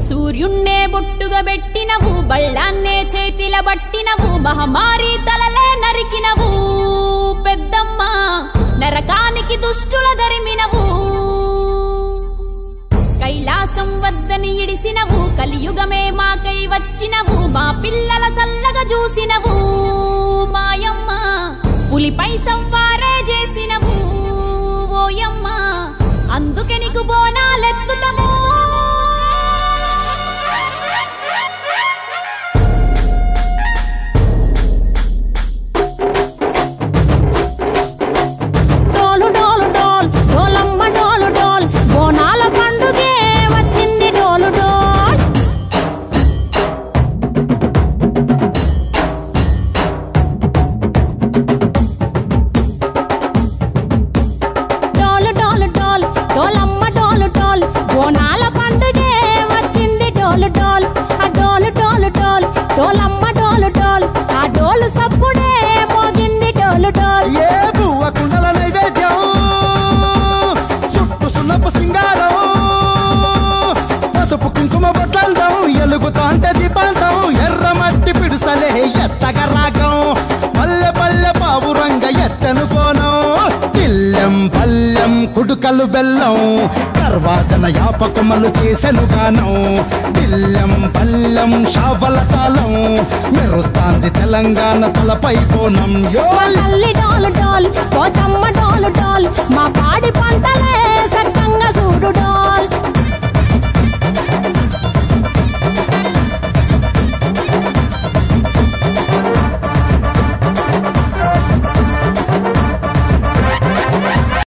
సూర్యున్నే బొట్టుగా పెట్టినవు బళ్ళాన్నే చేతిల పట్టినవు మహమారి తలలే నరికినవు పెద్దమ్మ నరకానికి దుష్టుల దరిమినవు కైలాసం వద్దని ఇడిసినవు కలియుగమే మాకై వచ్చినవు మా పిల్లల సల్లగా చూసినవు మాయమ్మ పులిపై సవ్వారే చేసినవు ఓయమ్మ అందుకే నీకు బోనాలెత్తుతాము ఎలుగుతాంటే దీపాంతం ఎర్రమట్టి పిడుసలే ఎత్తగ రాగం పల్లె పల్లె పావురంగ ఎత్తను పోనం పిల్లెం పల్లెం కుడుకలు బెల్లం కర్వాచన యాపకమలు చేసెను గానం పిల్లెం పల్లెం షావల తాళం మెరుస్తాంది తెలంగాణ తలపై కోణం డాల్ డాల్ డాల్ మా పాడి